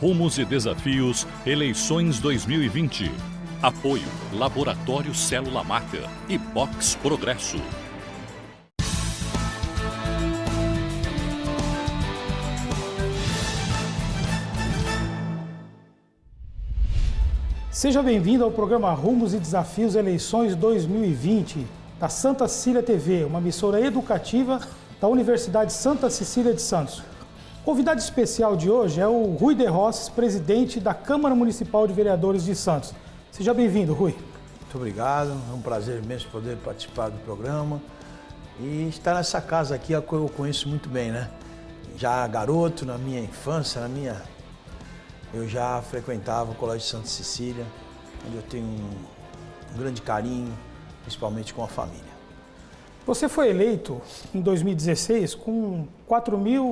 Rumos e Desafios, Eleições 2020. Apoio Laboratório Célula Mater e Box Progresso. Seja bem-vindo ao programa Rumos e Desafios Eleições 2020 da Santa Cecília TV, uma emissora educativa da Universidade Santa Cecília de Santos. O convidado especial de hoje é o Rui de Rosses, presidente da Câmara Municipal de Vereadores de Santos. Seja bem-vindo, Rui. Muito obrigado, é um prazer imenso poder participar do programa e estar nessa casa aqui, a qual eu conheço muito bem, né? Já garoto, na minha infância, eu já frequentava o Colégio Santa Cecília, onde eu tenho um grande carinho, principalmente com a família. Você foi eleito em 2016 com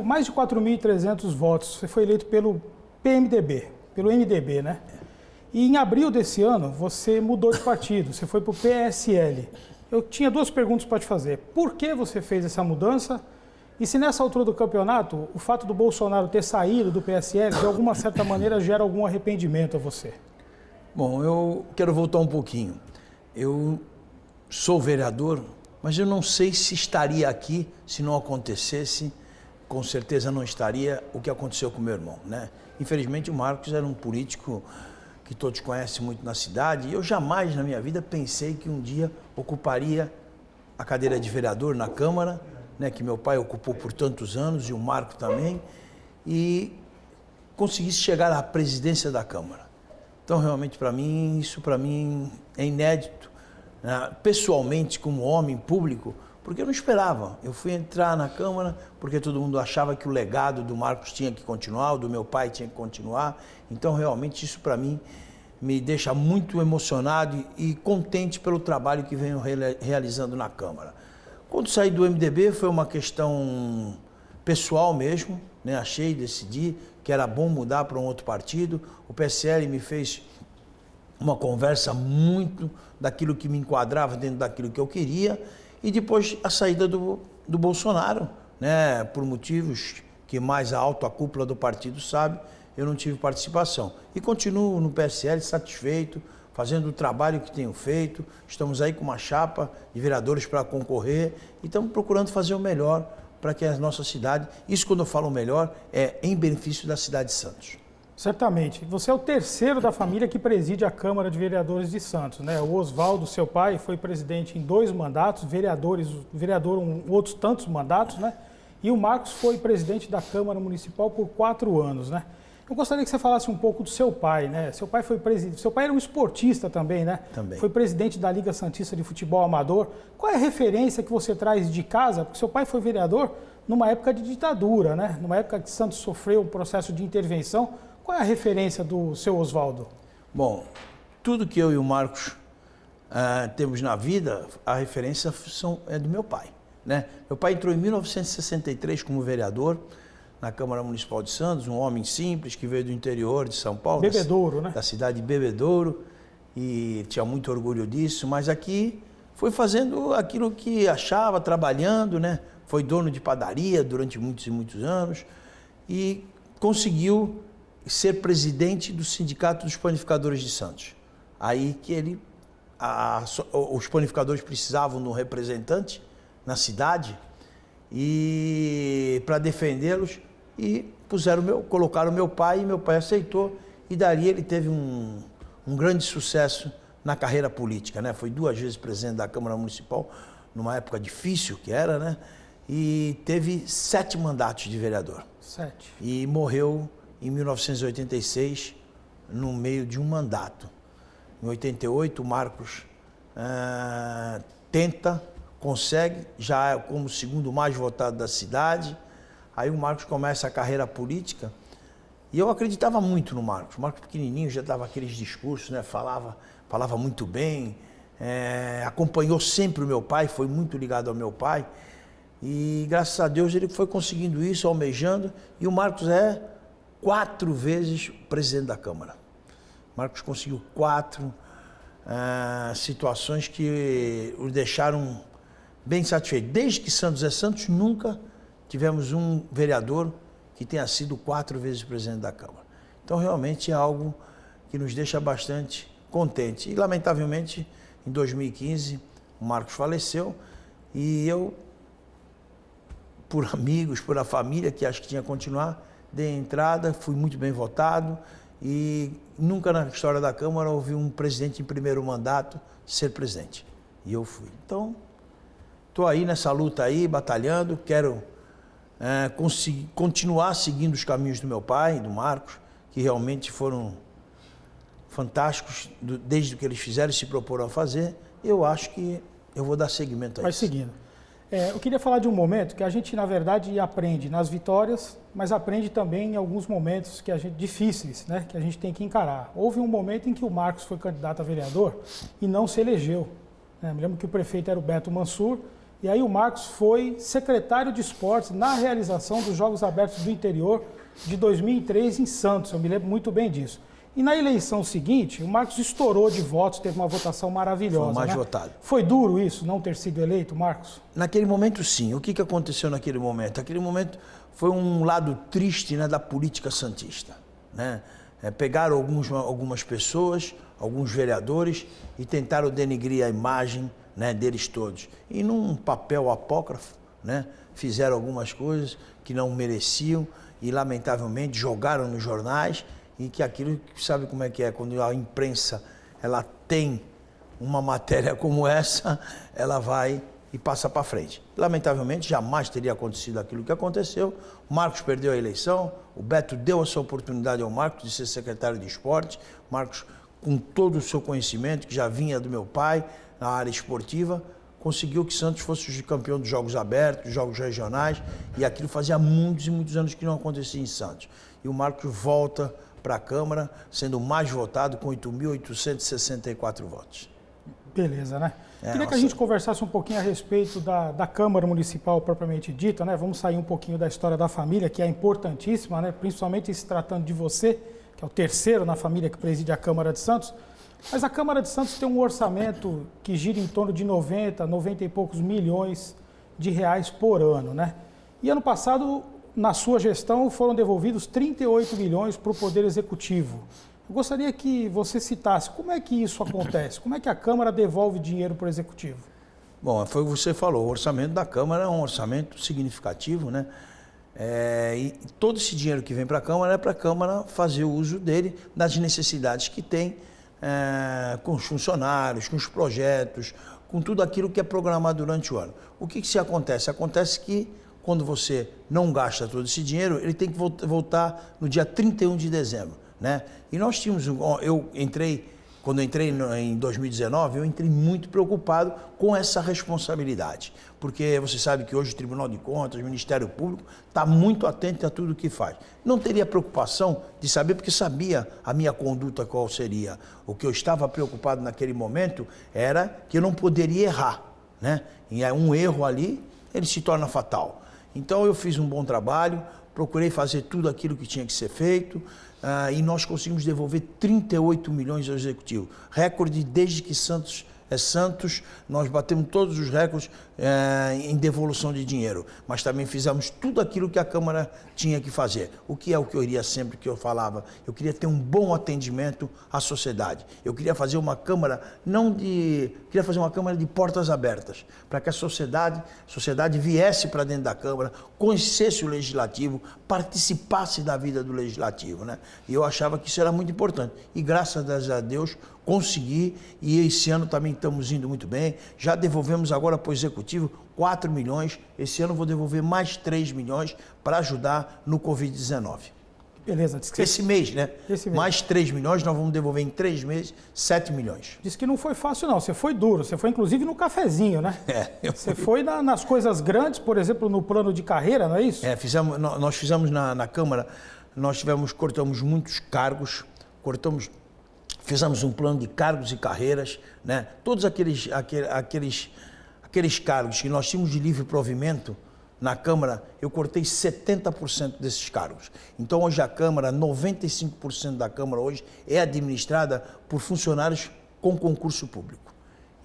mais de 4.300 votos. Você foi eleito pelo MDB, né? E em abril desse ano, você mudou de partido, você foi para o PSL. Eu tinha duas perguntas para te fazer. Por que você fez essa mudança? E se nessa altura do campeonato, o fato do Bolsonaro ter saído do PSL, de alguma certa maneira, gera algum arrependimento a você? Bom, eu quero voltar um pouquinho. Eu sou vereador, mas eu não sei se estaria aqui se não acontecesse, com certeza não estaria o que aconteceu com meu irmão, né? Infelizmente o Marcos era um político que todos conhecem muito na cidade e eu jamais na minha vida pensei que um dia ocuparia a cadeira de vereador na Câmara, né, que meu pai ocupou por tantos anos e o Marco também, e conseguisse chegar à presidência da Câmara. Então realmente isso para mim é inédito. Pessoalmente, como homem público, porque eu não esperava. Eu fui entrar na Câmara porque todo mundo achava que o legado do Marcos tinha que continuar, o do meu pai tinha que continuar. Então, realmente, isso para mim me deixa muito emocionado e contente pelo trabalho que venho realizando na Câmara. Quando saí do MDB foi uma questão pessoal mesmo, né? Decidi que era bom mudar para um outro partido. O PSL me fez uma conversa muito daquilo que me enquadrava dentro daquilo que eu queria e depois a saída do Bolsonaro, né, por motivos que mais a alta cúpula do partido sabe, eu não tive participação. E continuo no PSL satisfeito, fazendo o trabalho que tenho feito, estamos aí com uma chapa de vereadores para concorrer e estamos procurando fazer o melhor para que a nossa cidade, isso quando eu falo melhor, é em benefício da cidade de Santos. Certamente. Você é o terceiro da família que preside a Câmara de Vereadores de Santos, né? O Oswaldo, seu pai, foi presidente em 2 mandatos, vereador outros tantos mandatos, né? E o Marcos foi presidente da Câmara Municipal por 4 anos, né? Eu gostaria que você falasse um pouco do seu pai, né? Seu pai era um esportista também, né? Também. Foi presidente da Liga Santista de Futebol Amador. Qual é a referência que você traz de casa? Porque seu pai foi vereador numa época de ditadura, né? Numa época que Santos sofreu um processo de intervenção. Qual é a referência do seu Oswaldo? Bom, tudo que eu e o Marcos temos na vida, a referência é do meu pai, né? Meu pai entrou em 1963 como vereador na Câmara Municipal de Santos, um homem simples que veio do interior de São Paulo, Bebedouro, né? Da cidade de Bebedouro, e tinha muito orgulho disso, mas aqui foi fazendo aquilo que achava, trabalhando, né? Foi dono de padaria durante muitos e muitos anos e conseguiu ser presidente do Sindicato dos Panificadores de Santos. Aí que os panificadores precisavam de um representante na cidade e para defendê-los e colocaram meu pai e meu pai aceitou e dali ele teve um grande sucesso na carreira política, né? Foi 2 vezes presidente da Câmara Municipal numa época difícil que era, né? E teve 7 mandatos de vereador. 7. E morreu em 1986, no meio de um mandato. Em 88, o Marcos consegue, já é como o segundo mais votado da cidade. Aí o Marcos começa a carreira política e eu acreditava muito no Marcos. O Marcos pequenininho já dava aqueles discursos, né? Falava muito bem, acompanhou sempre o meu pai, foi muito ligado ao meu pai. E graças a Deus ele foi conseguindo isso, almejando, e o Marcos é 4 vezes presidente da Câmara. Marcos conseguiu 4 situações que o deixaram bem satisfeito. Desde que Santos é Santos, nunca tivemos um vereador que tenha sido 4 vezes presidente da Câmara. Então, realmente é algo que nos deixa bastante contente. E, lamentavelmente, em 2015, o Marcos faleceu e eu, por amigos, por a família, que acho que tinha que continuar, dei a entrada, fui muito bem votado e nunca na história da Câmara houve um presidente em primeiro mandato ser presidente. E eu fui. Então, estou aí nessa luta aí, batalhando, quero continuar seguindo os caminhos do meu pai, do Marcos, que realmente foram fantásticos desde o que eles fizeram e se proporam a fazer. Eu acho que eu vou dar seguimento a isso. Vai seguindo. Eu queria falar de um momento que a gente, na verdade, aprende nas vitórias, mas aprende também em alguns momentos difíceis, né, que a gente tem que encarar. Houve um momento em que o Marcos foi candidato a vereador e não se elegeu. Me lembro que o prefeito era o Beto Mansur, e aí o Marcos foi secretário de esportes na realização dos Jogos Abertos do Interior de 2003 em Santos, eu me lembro muito bem disso. E na eleição seguinte, o Marcos estourou de votos, teve uma votação maravilhosa. Foi o mais votado. Foi duro isso, não ter sido eleito, Marcos? Naquele momento, sim. O que aconteceu naquele momento? Aquele momento foi um lado triste, né, da política santista, né? Pegaram algumas pessoas, alguns vereadores e tentaram denegrir a imagem, né, deles todos. E num papel apócrifo, né, fizeram algumas coisas que não mereciam e, lamentavelmente, jogaram nos jornais. E que aquilo, sabe como é que é, quando a imprensa ela tem uma matéria como essa, ela vai e passa para frente. Lamentavelmente, jamais teria acontecido aquilo que aconteceu. O Marcos perdeu a eleição, o Beto deu essa oportunidade ao Marcos de ser secretário de esporte. Marcos, com todo o seu conhecimento, que já vinha do meu pai na área esportiva, conseguiu que Santos fosse o campeão dos Jogos Abertos, dos Jogos Regionais, e aquilo fazia muitos e muitos anos que não acontecia em Santos. E o Marcos volta para a Câmara, sendo o mais votado com 8.864 votos. Beleza, né? Queria que a gente conversasse um pouquinho a respeito da Câmara Municipal propriamente dita, né? Vamos sair um pouquinho da história da família, que é importantíssima, né? Principalmente se tratando de você, que é o terceiro na família que preside a Câmara de Santos. Mas a Câmara de Santos tem um orçamento que gira em torno de 90 e poucos milhões de reais por ano, né? E ano passado, na sua gestão, foram devolvidos 38 milhões para o Poder Executivo. Eu gostaria que você citasse como é que isso acontece, como é que a Câmara devolve dinheiro para o Executivo? Bom, foi o que você falou, o orçamento da Câmara é um orçamento significativo, né? E todo esse dinheiro que vem para a Câmara é para a Câmara fazer o uso dele das necessidades que tem com os funcionários, com os projetos, com tudo aquilo que é programado durante o ano. O que se acontece? Acontece que quando você não gasta todo esse dinheiro, ele tem que voltar no dia 31 de dezembro, né? E nós tínhamos, quando eu entrei em 2019, eu entrei muito preocupado com essa responsabilidade, porque você sabe que hoje o Tribunal de Contas, o Ministério Público, está muito atento a tudo o que faz. Não teria preocupação de saber, porque sabia a minha conduta qual seria. O que eu estava preocupado naquele momento era que eu não poderia errar, né? E um erro ali, ele se torna fatal. Então eu fiz um bom trabalho, procurei fazer tudo aquilo que tinha que ser feito e nós conseguimos devolver 38 milhões ao Executivo. Recorde desde que Santos é Santos, nós batemos todos os recordes em devolução de dinheiro, mas também fizemos tudo aquilo que a Câmara tinha que fazer. O que é o que eu iria sempre que eu falava? Eu queria ter um bom atendimento à sociedade. Eu queria fazer uma Câmara queria fazer uma Câmara de portas abertas, para que a sociedade viesse para dentro da Câmara, conhecesse o Legislativo, participasse da vida do Legislativo, né? E eu achava que isso era muito importante. E graças a Deus consegui, e esse ano também estamos indo muito bem. Já devolvemos agora para o Executivo 4 milhões, esse ano vou devolver mais 3 milhões para ajudar no Covid-19. Beleza. Esse mês, né? Esse mês. Mais 3 milhões, nós vamos devolver em 3 meses 7 milhões. Disse que não foi fácil não, você foi duro, você foi inclusive no cafezinho, né? Você foi nas coisas grandes, por exemplo, no plano de carreira, não é isso? Nós fizemos na Câmara, cortamos muitos cargos, fizemos um plano de cargos e carreiras, né? Todos aqueles cargos que nós tínhamos de livre provimento na Câmara, eu cortei 70% desses cargos. Então hoje a Câmara, 95% da Câmara hoje é administrada por funcionários com concurso público.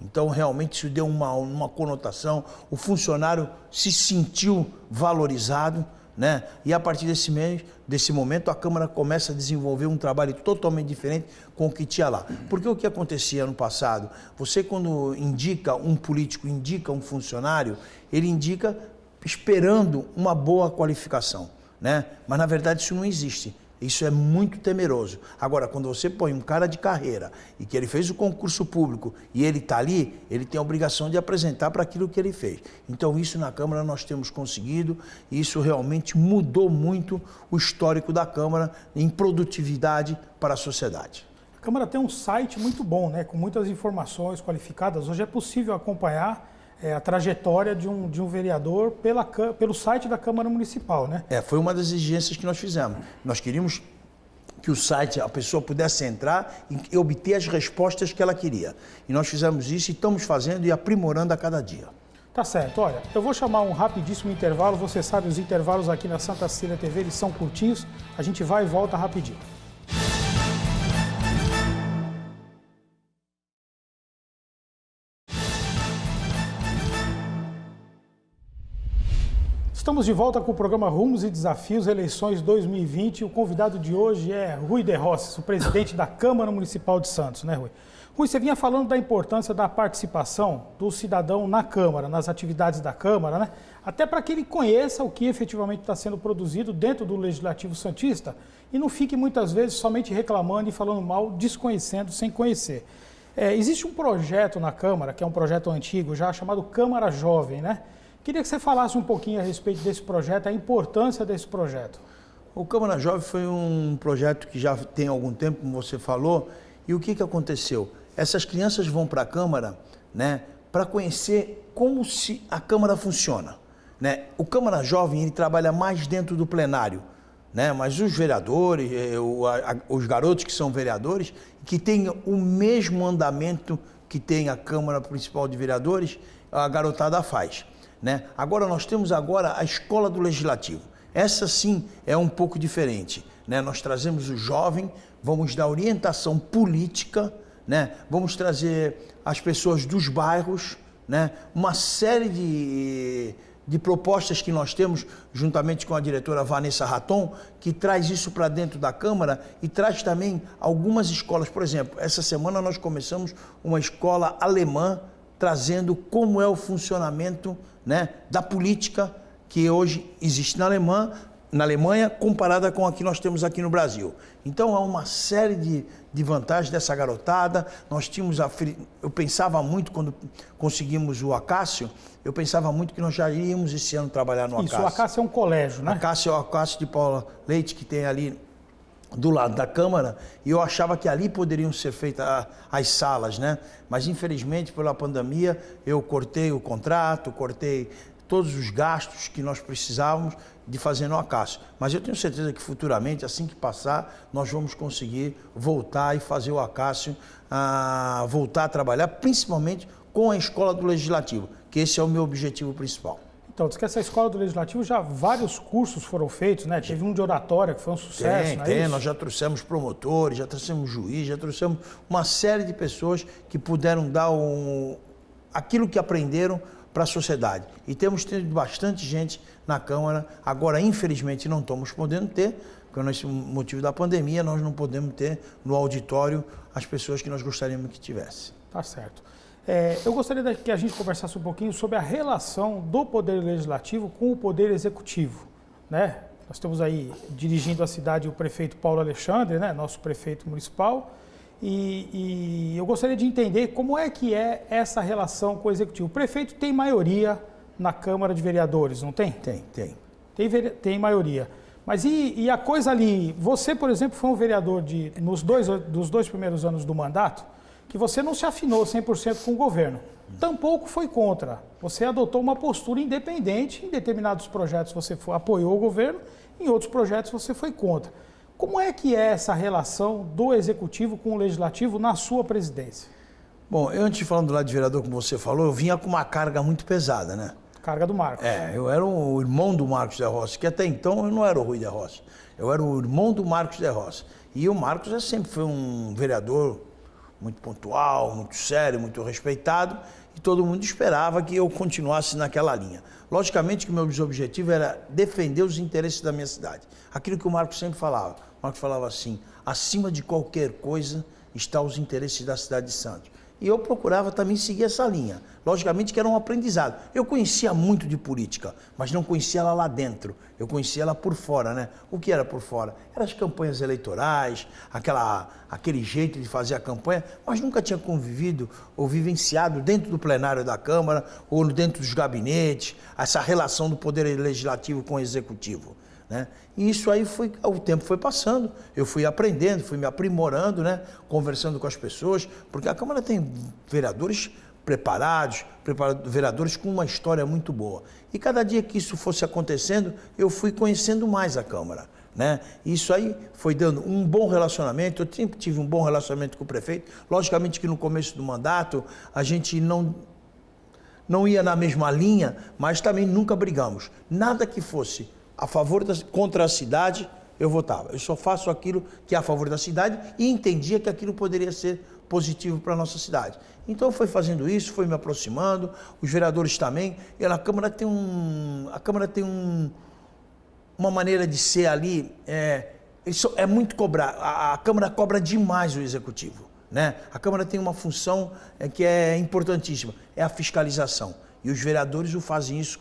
Então realmente isso deu uma conotação, o funcionário se sentiu valorizado, né? E a partir desse momento, a Câmara começa a desenvolver um trabalho totalmente diferente com o que tinha lá. Porque o que acontecia no passado? Você, quando indica um político, indica um funcionário, ele indica esperando uma boa qualificação, né? Mas, na verdade, isso não existe. Isso é muito temeroso. Agora, quando você põe um cara de carreira e que ele fez o concurso público e ele está ali, ele tem a obrigação de apresentar para aquilo que ele fez. Então, isso na Câmara nós temos conseguido e isso realmente mudou muito o histórico da Câmara em produtividade para a sociedade. A Câmara tem um site muito bom, né, com muitas informações qualificadas. Hoje é possível acompanhar a trajetória de um vereador pelo site da Câmara Municipal, né? Foi uma das exigências que nós fizemos. Nós queríamos que o site, a pessoa pudesse entrar e obter as respostas que ela queria. E nós fizemos isso e estamos fazendo e aprimorando a cada dia. Tá certo. Olha, eu vou chamar um rapidíssimo intervalo. Você sabe, os intervalos aqui na Santa Cecília TV, eles são curtinhos. A gente vai e volta rapidinho. Estamos de volta com o programa Rumos e Desafios, eleições 2020. O convidado de hoje é Rui de Rosses, o presidente da Câmara Municipal de Santos, né, Rui? Rui, você vinha falando da importância da participação do cidadão na Câmara, nas atividades da Câmara, né? Até para que ele conheça o que efetivamente está sendo produzido dentro do Legislativo Santista e não fique muitas vezes somente reclamando e falando mal, desconhecendo, sem conhecer. Existe um projeto na Câmara, que é um projeto antigo já, chamado Câmara Jovem, né? Queria que você falasse um pouquinho a respeito desse projeto, a importância desse projeto. O Câmara Jovem foi um projeto que já tem algum tempo, como você falou, e o que aconteceu? Essas crianças vão para a Câmara, né, para conhecer como a Câmara funciona, né? O Câmara Jovem, ele trabalha mais dentro do plenário, né? Mas os vereadores, os garotos que são vereadores, que têm o mesmo andamento que tem a Câmara Principal de Vereadores, a garotada faz. Né? Agora nós temos a Escola do Legislativo. Essa sim é um pouco diferente, né? Nós trazemos o jovem, vamos dar orientação política, né? Vamos trazer as pessoas dos bairros, né? Uma série de propostas que nós temos, juntamente com a diretora Vanessa Raton, que traz isso para dentro da Câmara e traz também algumas escolas. Por exemplo, essa semana nós começamos uma escola alemã, trazendo como é o funcionamento, né, da política que hoje existe na Alemanha, comparada com a que nós temos aqui no Brasil. Então, há uma série de vantagens dessa garotada. Nós tínhamos eu pensava muito, quando conseguimos o Acácio, eu pensava muito que nós já iríamos esse ano trabalhar no Acácio. Isso, o Acácio é um colégio, né? Acácio é o Acácio de Paula Leite, que tem ali do lado da Câmara, e eu achava que ali poderiam ser feitas as salas, né? Mas, infelizmente, pela pandemia, eu cortei o contrato, cortei todos os gastos que nós precisávamos de fazer no Acácio. Mas eu tenho certeza que futuramente, assim que passar, nós vamos conseguir voltar e fazer o Acácio, voltar a trabalhar, principalmente com a Escola do Legislativo, que esse é o meu objetivo principal. Então, diz que essa Escola do Legislativo, já vários cursos foram feitos, né? Teve um de oratória que foi um sucesso, não é isso? Nós já trouxemos promotores, já trouxemos juiz, já trouxemos uma série de pessoas que puderam dar aquilo que aprenderam para a sociedade. E temos tido bastante gente na Câmara. Agora, infelizmente, não estamos podendo ter, por motivo da pandemia, nós não podemos ter no auditório as pessoas que nós gostaríamos que tivesse. Tá certo. Eu gostaria que a gente conversasse um pouquinho sobre a relação do Poder Legislativo com o Poder Executivo, né? Nós temos aí, dirigindo a cidade, o prefeito Paulo Alexandre, né? Nosso prefeito municipal, e eu gostaria de entender como é que é essa relação com o Executivo. O prefeito tem maioria na Câmara de Vereadores, não tem? Tem. Tem maioria. Mas e a coisa ali, você, por exemplo, foi um vereador dos dois primeiros anos do mandato, que você não se afinou 100% com o governo. Tampouco foi contra. Você adotou uma postura independente, em determinados projetos você apoiou o governo, em outros projetos você foi contra. Como é que é essa relação do Executivo com o Legislativo na sua presidência? Bom, eu antes de falar do lado de vereador, como você falou, eu vinha com uma carga muito pesada, né? Carga do Marcos. Eu era o irmão do Marcos de Rossi, que até então eu não era o Rui de Rossi. Eu era o irmão do Marcos de Rossi. E o Marcos sempre foi um vereador muito pontual, muito sério, muito respeitado, e todo mundo esperava que eu continuasse naquela linha. Logicamente que o meu objetivo era defender os interesses da minha cidade. Aquilo que o Marcos sempre falava. O Marcos falava assim, acima de qualquer coisa estão os interesses da cidade de Santos. E eu procurava também seguir essa linha. Logicamente que era um aprendizado. Eu conhecia muito de política, mas não conhecia ela lá dentro. Eu conhecia ela por fora, né? O que era por fora? Eram as campanhas eleitorais, aquele jeito de fazer a campanha, mas nunca tinha convivido ou vivenciado dentro do plenário da Câmara ou dentro dos gabinetes, essa relação do poder legislativo com o executivo. Né? E isso aí o tempo foi passando, eu fui aprendendo, fui me aprimorando, né? Conversando com as pessoas, porque a Câmara tem vereadores preparados, vereadores com uma história muito boa. E cada dia que isso fosse acontecendo, eu fui conhecendo mais a Câmara. Né? Isso aí foi dando um bom relacionamento, eu sempre tive um bom relacionamento com o prefeito. Logicamente que no começo do mandato a gente não ia na mesma linha, mas também nunca brigamos. Nada que fosse a favor contra a cidade, eu votava. Eu só faço aquilo que é a favor da cidade e entendia que aquilo poderia ser positivo para a nossa cidade. Então foi fazendo isso, foi me aproximando, os vereadores também. E a Câmara tem uma maneira de ser ali, é muito cobrar. A Câmara cobra demais o Executivo. Né? A Câmara tem uma função que é importantíssima, é a fiscalização. E os vereadores fazem isso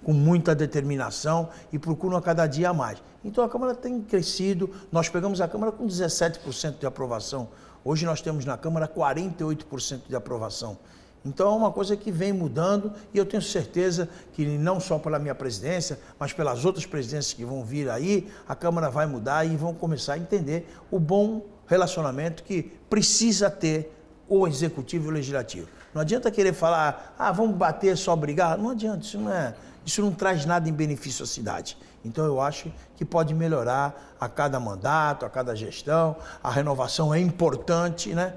com muita determinação e procuram a cada dia mais. Então a Câmara tem crescido, nós pegamos a Câmara com 17% de aprovação, hoje nós temos na Câmara 48% de aprovação. Então é uma coisa que vem mudando e eu tenho certeza que não só pela minha presidência, mas pelas outras presidências que vão vir aí, a Câmara vai mudar e vão começar a entender o bom relacionamento que precisa ter o Executivo e o Legislativo. Não adianta querer falar, vamos bater, só brigar. Não adianta, isso não traz nada em benefício à cidade. Então eu acho que pode melhorar a cada mandato, a cada gestão. A renovação é importante, né?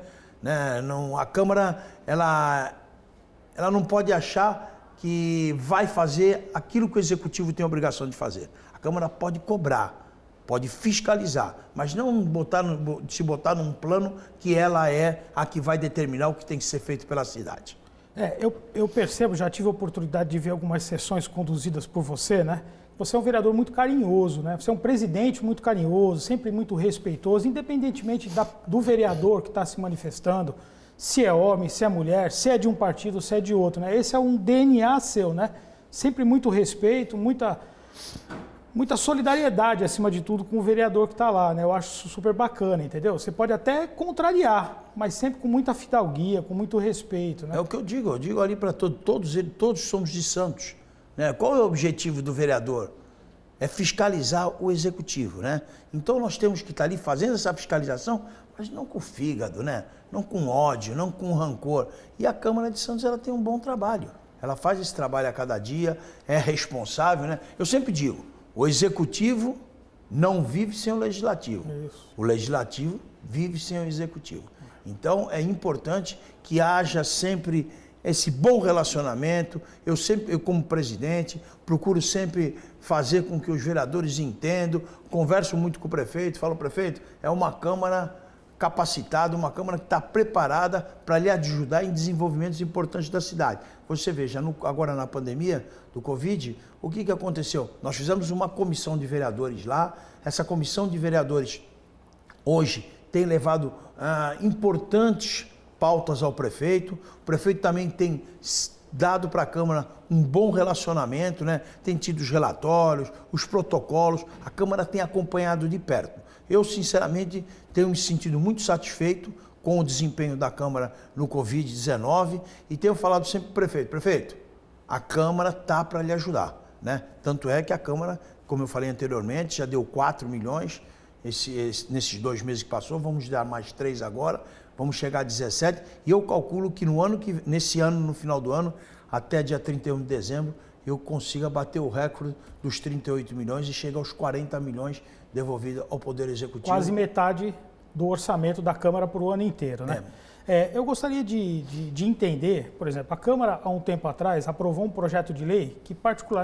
A Câmara, ela não pode achar que vai fazer aquilo que o Executivo tem a obrigação de fazer. A Câmara pode cobrar, pode fiscalizar, mas não se botar num plano que ela é a que vai determinar o que tem que ser feito pela cidade. Eu percebo, já tive a oportunidade de ver algumas sessões conduzidas por você, né? Você é um vereador muito carinhoso, né? Você é um presidente muito carinhoso, sempre muito respeitoso, independentemente do vereador que está se manifestando, se é homem, se é mulher, se é de um partido, se é de outro, né? Esse é um DNA seu, né? Sempre muito respeito, muita solidariedade, acima de tudo, com o vereador que está lá, né? Eu acho isso super bacana, entendeu? Você pode até contrariar, mas sempre com muita fidalguia, com muito respeito, né? É o que eu digo ali para todos somos de Santos. Né? Qual é o objetivo do vereador? É fiscalizar o Executivo, né? Então nós temos que estar ali fazendo essa fiscalização, mas não com fígado, né? Não com ódio, não com rancor. E a Câmara de Santos, ela tem um bom trabalho. Ela faz esse trabalho a cada dia, é responsável, né? Eu sempre digo, o Executivo não vive sem o Legislativo. Isso. O Legislativo vive sem o Executivo. Então, é importante que haja sempre esse bom relacionamento. Eu como presidente, procuro sempre fazer com que os vereadores entendam, converso muito com o prefeito, falo, prefeito, é uma Câmara capacitada, uma Câmara que está preparada para lhe ajudar em desenvolvimentos importantes da cidade. Você veja, agora na pandemia do Covid, o que aconteceu? Nós fizemos uma comissão de vereadores lá, essa comissão de vereadores hoje tem levado importantes pautas ao prefeito, o prefeito também tem dado para a Câmara um bom relacionamento, né? Tem tido os relatórios, os protocolos, a Câmara tem acompanhado de perto. Eu, sinceramente, tenho me sentido muito satisfeito com o desempenho da Câmara no Covid-19 e tenho falado sempre para o prefeito, a Câmara está para lhe ajudar, né? Tanto é que a Câmara, como eu falei anteriormente, já deu 4 milhões nesses 2 meses que passou, vamos dar mais 3 agora, vamos chegar a 17 e eu calculo que nesse ano, no final do ano, até dia 31 de dezembro, eu consiga bater o recorde dos 38 milhões e chegar aos 40 milhões devolvido ao Poder Executivo. Quase metade do orçamento da Câmara para o ano inteiro, né? Eu gostaria de entender, por exemplo, a Câmara, há um tempo atrás, aprovou um projeto de lei que,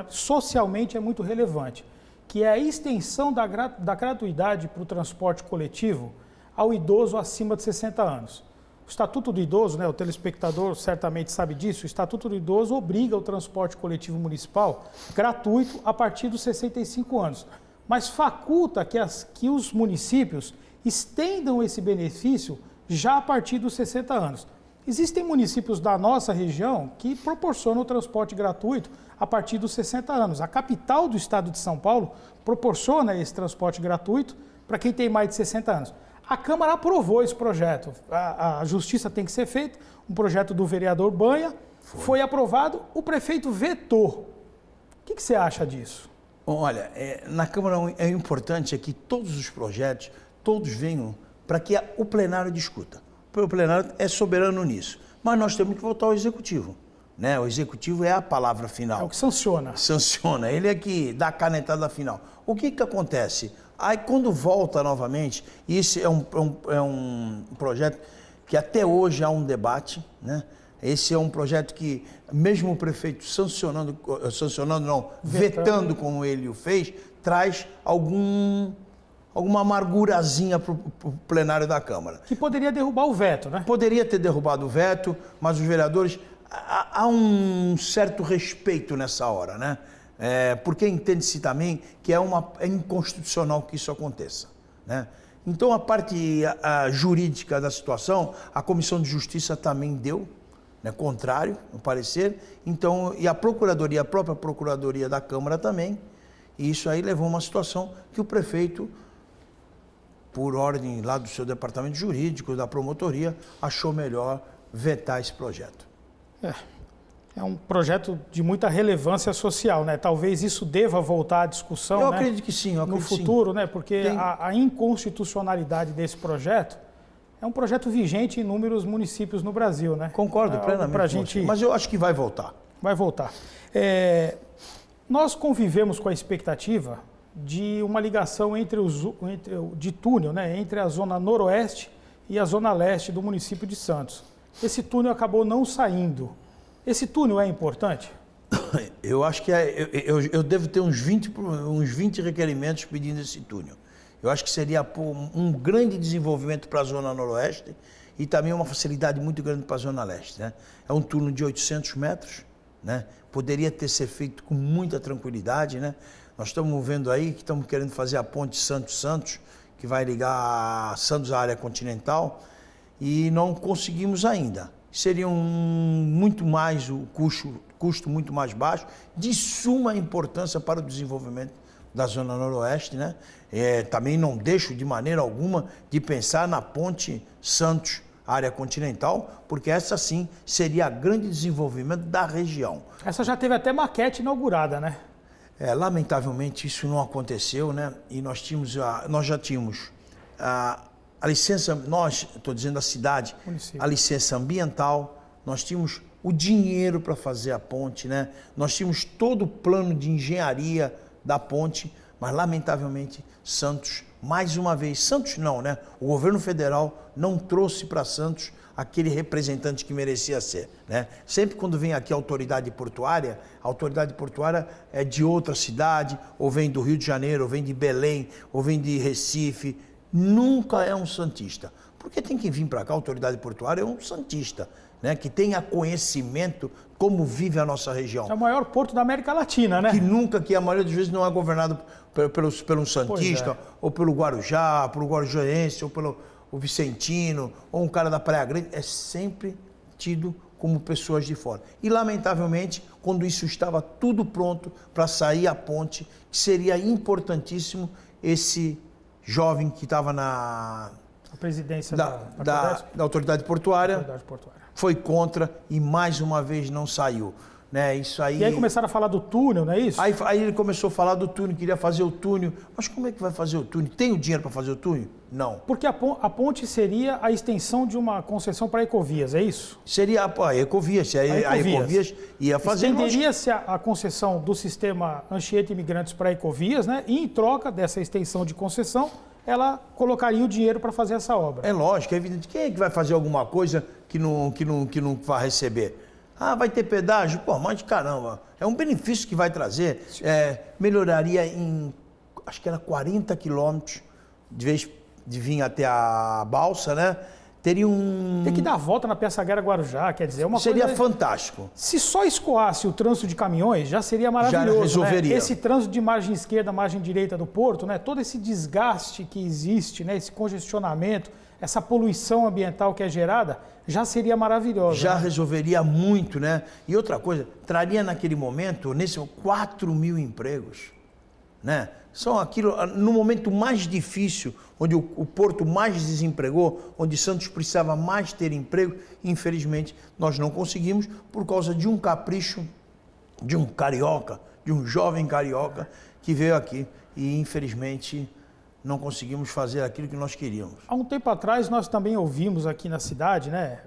socialmente, é muito relevante, que é a extensão da gratuidade para o transporte coletivo ao idoso acima de 60 anos. O Estatuto do Idoso, né, o telespectador certamente sabe disso, o Estatuto do Idoso obriga o transporte coletivo municipal gratuito a partir dos 65 anos, mas faculta que os municípios estendam esse benefício já a partir dos 60 anos. Existem municípios da nossa região que proporcionam o transporte gratuito a partir dos 60 anos. A capital do estado de São Paulo proporciona esse transporte gratuito para quem tem mais de 60 anos. A Câmara aprovou esse projeto. A justiça tem que ser feita, um projeto do vereador Banha, foi aprovado, o prefeito vetou. O que você acha disso? Bom, olha, na Câmara é importante que todos os projetos, todos venham para que o plenário discuta. O plenário é soberano nisso. Mas nós temos que voltar ao Executivo. Né? O Executivo é a palavra final. É o que sanciona. Sanciona, ele é que dá a canetada final. O que acontece? Aí quando volta novamente, isso é um projeto que até hoje há um debate, né? Esse é um projeto que, mesmo o prefeito vetando como ele o fez, traz alguma amargurazinha para o plenário da Câmara. Que poderia derrubar o veto, né? Poderia ter derrubado o veto, mas os vereadores, há um certo respeito nessa hora, né? Porque entende-se também que é inconstitucional que isso aconteça, né? Então, a parte jurídica da situação, a Comissão de Justiça também deu, né, contrário, no parecer, então, e a própria Procuradoria da Câmara também, e isso aí levou a uma situação que o prefeito, por ordem lá do seu departamento jurídico, da promotoria, achou melhor vetar esse projeto. É um projeto de muita relevância social, né? Talvez isso deva voltar à discussão, eu acredito que sim, no futuro, né? Porque a inconstitucionalidade desse projeto é um projeto vigente em inúmeros municípios no Brasil, né? Concordo plenamente. Mas eu acho que vai voltar. Vai voltar. Nós convivemos com a expectativa de uma ligação de túnel, né? Entre a zona noroeste e a zona leste do município de Santos. Esse túnel acabou não saindo. Esse túnel é importante? Eu acho que eu devo ter uns 20 requerimentos pedindo esse túnel. Eu acho que seria um grande desenvolvimento para a Zona Noroeste e também uma facilidade muito grande para a Zona Leste, né? É um túnel de 800 metros, né? Poderia ser feito com muita tranquilidade, né? Nós estamos vendo aí que estamos querendo fazer a ponte Santos-Santos, que vai ligar Santos à área continental, e não conseguimos ainda. Seria muito mais o custo muito mais baixo, de suma importância para o desenvolvimento da Zona Noroeste, né? Também não deixo de maneira alguma de pensar na ponte Santos, área continental, porque essa sim seria grande desenvolvimento da região. Essa já teve até maquete inaugurada, né? Lamentavelmente isso não aconteceu, né? E nós já tínhamos a licença, estou dizendo a cidade, município. A licença ambiental, nós tínhamos o dinheiro para fazer a ponte, né? Nós tínhamos todo o plano de engenharia da ponte, mas lamentavelmente Santos, mais uma vez, Santos não, né? O governo federal não trouxe para Santos aquele representante que merecia ser, né? Sempre quando vem aqui a autoridade portuária é de outra cidade, ou vem do Rio de Janeiro, ou vem de Belém, ou vem de Recife, nunca é um santista. Porque tem que vir para cá, a autoridade portuária é um santista, né? Que tenha conhecimento como vive a nossa região. É o maior porto da América Latina, né? Que a maioria das vezes não é governado pelo santista, ou pelo Guarujá, pelo guarujoense, ou pelo vicentino, ou um cara da Praia Grande, é sempre tido como pessoas de fora. E, lamentavelmente, quando isso estava tudo pronto para sair a ponte, que seria importantíssimo esse jovem que estava na presidência da autoridade portuária, foi contra e mais uma vez não saiu, né? Isso aí. E aí começaram a falar do túnel, não é isso? Aí ele começou a falar do túnel, queria fazer o túnel, mas como é que vai fazer o túnel? Tem o dinheiro para fazer o túnel? Não. Porque a ponte seria a extensão de uma concessão para a Ecovias, é isso? Seria a Ecovias, a Ecovias ia fazer. Estenderia-se a concessão do sistema Anchieta Imigrantes para a Ecovias, né? E em troca dessa extensão de concessão, ela colocaria o dinheiro para fazer essa obra. É lógico, é evidente. Quem é que vai fazer alguma coisa que não vai receber? Vai ter pedágio? Pô, mas caramba, é um benefício que vai trazer. Melhoraria em, acho que era 40 quilômetros, de vez de vir até a balsa, né? teria um... Tem que dar a volta na Piaçaguera Guarujá, quer dizer, uma Seria coisa... fantástico. Se só escoasse o trânsito de caminhões, já seria maravilhoso, Já resolveria. né? Esse trânsito de margem esquerda, margem direita do porto, né? Todo esse desgaste que existe, né? Esse congestionamento, essa poluição ambiental que é gerada, já seria maravilhoso. Já né? resolveria muito, né? E outra coisa, traria naquele momento, 4.000 empregos, né? São aquilo, no momento mais difícil, onde o porto mais desempregou, onde Santos precisava mais ter emprego, infelizmente nós não conseguimos por causa de um capricho de um carioca, de um jovem carioca que veio aqui e infelizmente não conseguimos fazer aquilo que nós queríamos. Há um tempo atrás nós também ouvimos aqui na cidade, né,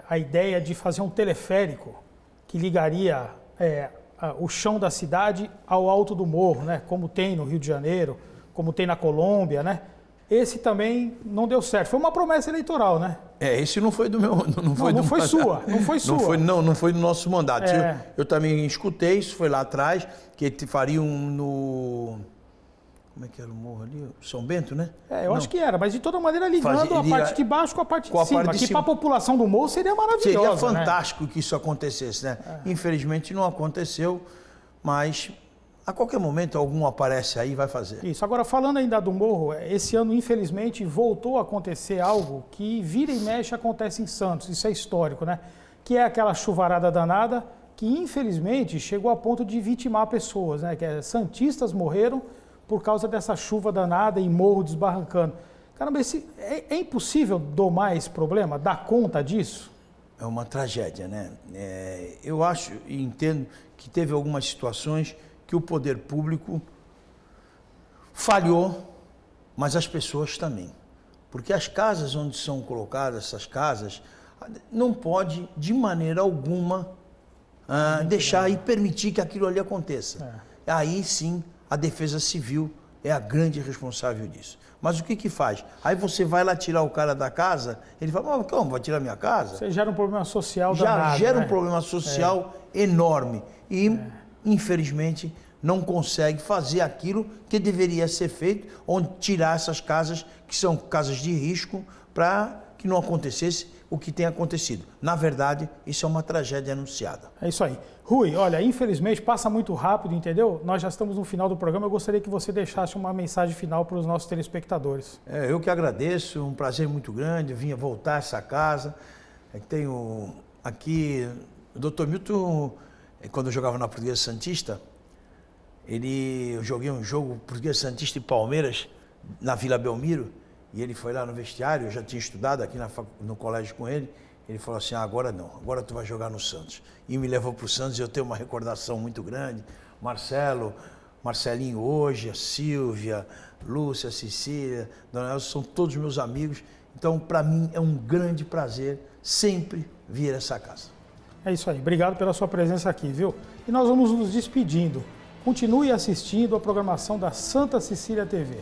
a ideia de fazer um teleférico que ligaria o chão da cidade ao alto do morro, né? Como tem no Rio de Janeiro, como tem na Colômbia, né? Esse também não deu certo. Foi uma promessa eleitoral, né? Esse não foi do meu... Não foi sua. Não foi do nosso mandato. É. Eu também escutei, isso foi lá atrás, que fariam no... Como é que era o morro ali? São Bento, né? Eu acho que era, mas de toda maneira ligando a parte de baixo com a parte de cima. Que para a população do morro seria maravilhoso. Seria fantástico, né? Que isso acontecesse, né? Infelizmente não aconteceu, mas a qualquer momento algum aparece aí e vai fazer. Isso. Agora, falando ainda do morro, esse ano, infelizmente, voltou a acontecer algo que vira e mexe acontece em Santos. Isso é histórico, né? Que é aquela chuvarada danada que, infelizmente, chegou a ponto de vitimar pessoas, né? Que santistas morreram por causa dessa chuva danada e morro desbarrancando. Caramba, é impossível domar esse problema, dar conta disso? É uma tragédia, né? Eu acho e entendo que teve algumas situações que o poder público falhou, mas as pessoas também. Porque as casas onde são colocadas essas casas, não pode, de maneira alguma, deixar e permitir que aquilo ali aconteça. Aí sim, a Defesa Civil é a grande responsável disso. Mas o que faz? Aí você vai lá tirar o cara da casa, ele fala, mas como, vai tirar minha casa? Você gera um problema social danado. Já gera um problema né? social enorme. E, infelizmente, não consegue fazer aquilo que deveria ser feito, onde tirar essas casas, que são casas de risco, para que não acontecesse o que tem acontecido. Na verdade, isso é uma tragédia anunciada. É isso aí. Rui, olha, infelizmente passa muito rápido, entendeu? Nós já estamos no final do programa, eu gostaria que você deixasse uma mensagem final para os nossos telespectadores. Eu que agradeço, um prazer muito grande, vinha voltar a essa casa. Tenho aqui, o Dr. Milton, quando eu jogava na Portuguesa Santista, eu joguei um jogo Portuguesa Santista e Palmeiras, na Vila Belmiro, e ele foi lá no vestiário, eu já tinha estudado aqui no colégio com ele, ele falou assim, agora não, agora tu vai jogar no Santos. E me levou para o Santos e eu tenho uma recordação muito grande. Marcelinho hoje, a Silvia, Lúcia, a Cecília, Dona Elza, são todos meus amigos. Então, para mim, é um grande prazer sempre vir a essa casa. É isso aí, obrigado pela sua presença aqui, viu? E nós vamos nos despedindo. Continue assistindo a programação da Santa Cecília TV.